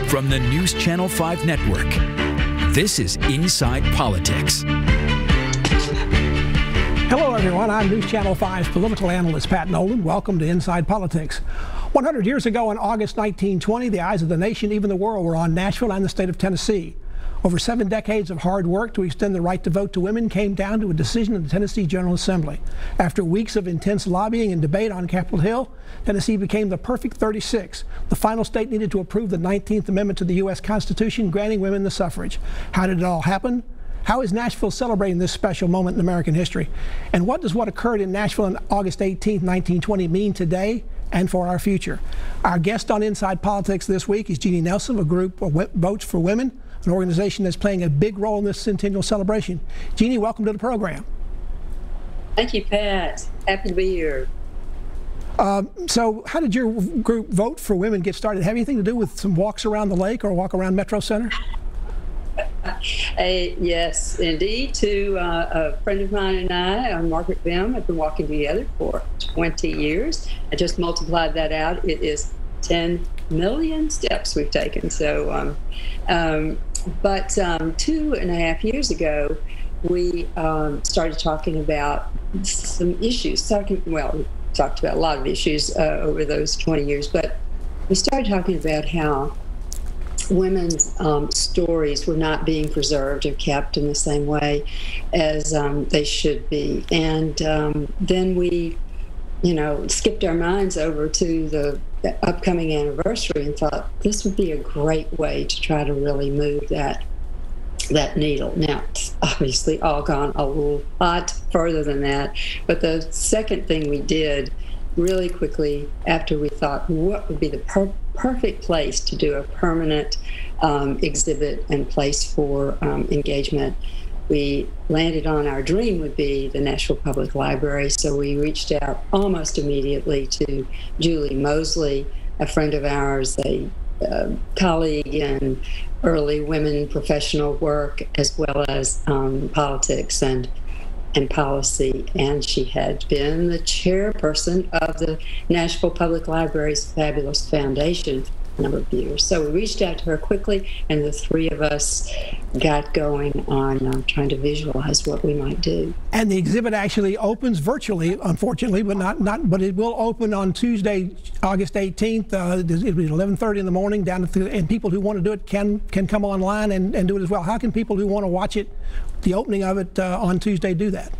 From the News Channel 5 Network, this is Inside Politics. Hello, everyone. I'm News Channel 5 political analyst Pat Nolan. Welcome to Inside Politics. 100 years ago in August 1920, the eyes of the nation, even the world, were on Nashville and the state of Tennessee. Over 7 decades of hard work to extend the right to vote to women came down to a decision of the Tennessee General Assembly. After weeks of intense lobbying and debate on Capitol Hill, Tennessee became the perfect 36. The final state needed to approve the 19th Amendment to the U.S. Constitution, granting women the suffrage. How did it all happen? How is Nashville celebrating this special moment in American history? And what does what occurred in Nashville on August 18, 1920 mean today and for our future? Our guest on Inside Politics this week is Jeanie Nelson, a group of Votes for Women, an organization that's playing a big role in this centennial celebration. Jeanie, welcome to the program. Thank you, Pat. Happy to be here. So how did your group Vote for Women get started? Have anything to do with some walks around the lake or a walk around Metro Center? Yes, indeed. A friend of mine and I, Margaret Bim, have been walking together for 20 years. I just multiplied that out. It is 10 million steps we've taken. So, but 2.5 years ago, we started talking about some issues. We talked about a lot of issues over those 20 years, but we started talking about how women's stories were not being preserved or kept in the same way as they should be. And then we, skipped our minds over to the upcoming anniversary and thought this would be a great way to try to really move that needle. Now, it's obviously all gone a lot further than that. But the second thing we did really quickly after we thought what would be the perfect place to do a permanent exhibit and place for engagement, we landed on our dream would be the Nashville Public Library. So we reached out almost immediately to Julie Mosley, a friend of ours, a colleague in early women professional work as well as politics and policy, and she had been the chairperson of the Nashville Public Library's fabulous foundation for a number of years. So we reached out to her quickly, and the three of us got going on trying to visualize what we might do. And the exhibit actually opens virtually, unfortunately, but it will open on Tuesday, August 18th. It'll be 11:30 in the morning, and people who want to do it can come online and do it as well. How can people who want to watch it, the opening of it on Tuesday, do that?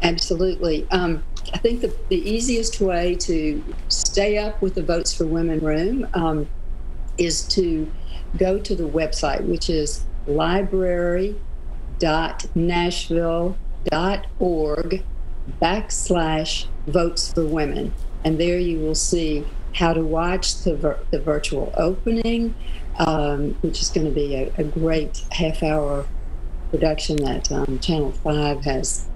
Absolutely. I think the easiest way to stay up with the Votes for Women room is to go to the website, which is library.nashville.org/Votes for Women. And there you will see how to watch the virtual opening, which is going to be a great half-hour production that Channel 5 has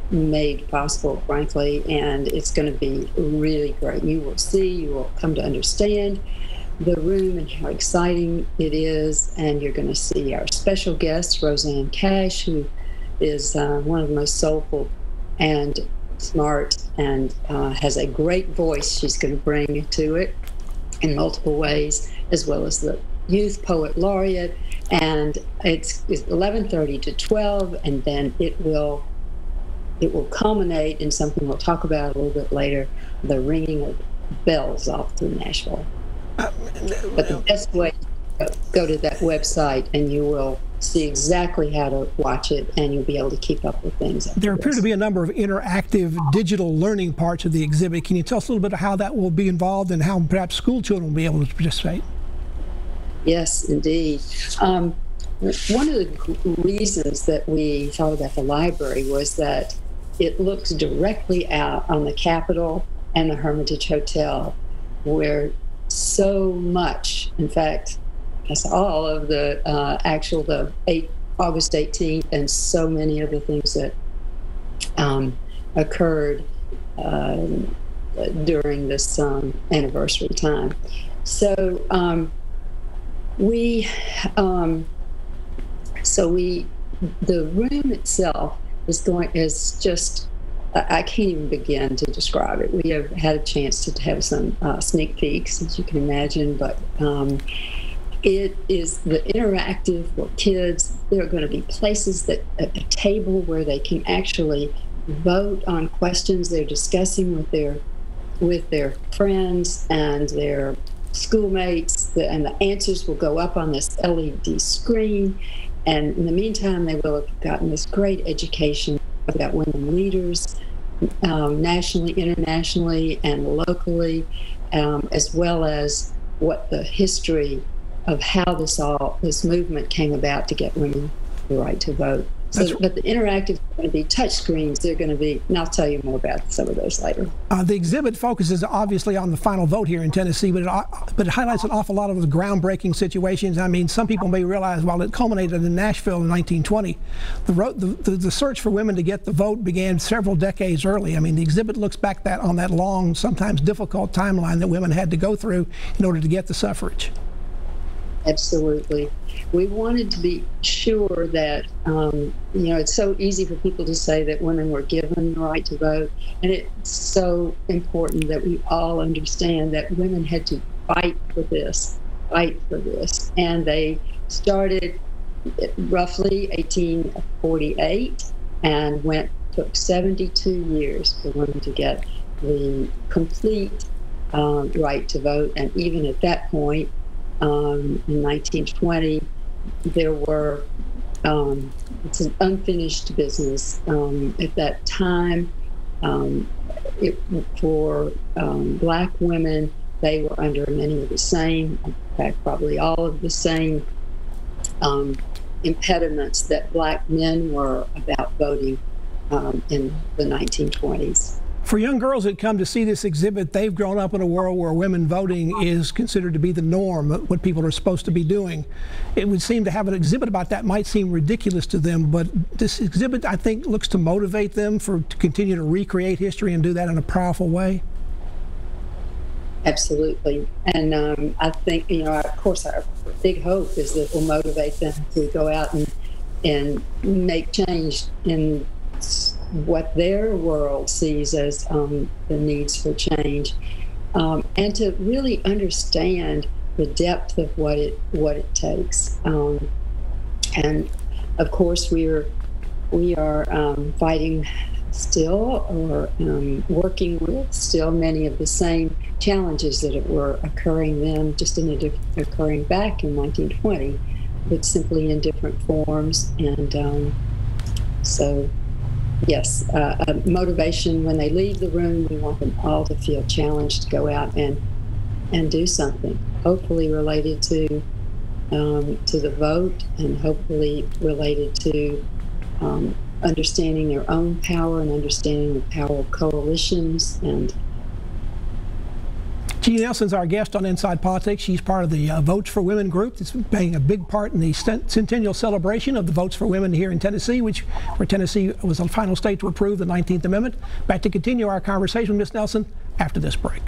made possible, frankly, and it's going to be really great. You will come to understand the room and how exciting it is, and you're going to see our special guest, Roseanne Cash, who is one of the most soulful and smart and has a great voice she's going to bring to it in multiple ways, as well as the Youth Poet Laureate. And it's 11:30 to 12, and then it will culminate in something we'll talk about a little bit later, the ringing of bells all through Nashville. But the best way to go to that website, and you will see exactly how to watch it, and you'll be able to keep up with things. There appear to be a number of interactive digital learning parts of the exhibit. Can you tell us a little bit of how that will be involved and how perhaps school children will be able to participate? Yes, indeed. One of the reasons that we thought about the library was that it looks directly out on the Capitol and the Hermitage Hotel, where so much, in fact, that's all of the August 18th and so many of the things that occurred during this anniversary time. So the room itself is just I can't even begin to describe it. We have had a chance to have some sneak peeks, as you can imagine, but it is the interactive for kids. There are going to be places at a table where they can actually vote on questions they're discussing with their friends and their schoolmates, and the answers will go up on this LED screen. And in the meantime, they will have gotten this great education about women leaders, nationally, internationally, and locally, as well as what the history of how this movement came about to get women the right to vote. So, but the interactive is going to be touch screens. They're going to be, and I'll tell you more about some of those later. The exhibit focuses obviously on the final vote here in Tennessee, but it highlights an awful lot of the groundbreaking situations. I mean, some people may realize while it culminated in Nashville in 1920, the search for women to get the vote began several decades early. I mean, the exhibit looks back on that long, sometimes difficult timeline that women had to go through in order to get the suffrage. Absolutely. We wanted to be sure that, it's so easy for people to say that women were given the right to vote. And it's so important that we all understand that women had to fight for this. And they started roughly 1848 and took 72 years for women to get the complete right to vote. And even at that point, in 1920, there were, it's an unfinished business. At that time, for Black women, they were under many of the same, in fact, probably all of the same impediments that Black men were about voting in the 1920s. For young girls that come to see this exhibit, they've grown up in a world where women voting is considered to be the norm, what people are supposed to be doing. It would seem to have an exhibit about that might seem ridiculous to them, but this exhibit, I think, looks to motivate them to continue to recreate history and do that in a powerful way. Absolutely. And I think, of course, our big hope is that it will motivate them to go out and make change in what their world sees as the needs for change, and to really understand the depth of what it takes. And of course, we are fighting still, or working with still many of the same challenges that were occurring then, just occurring back in 1920, but simply in different forms. And so. Yes, motivation when they leave the room. We want them all to feel challenged to go out and do something, hopefully related to the vote, and hopefully related to understanding their own power and understanding the power of coalitions. And Jeanie Nelson's our guest on Inside Politics. She's part of the Votes for Women group. It's playing a big part in the centennial celebration of the Votes for Women here in Tennessee, where Tennessee was the final state to approve the 19th Amendment. Back to continue our conversation with Ms. Nelson after this break.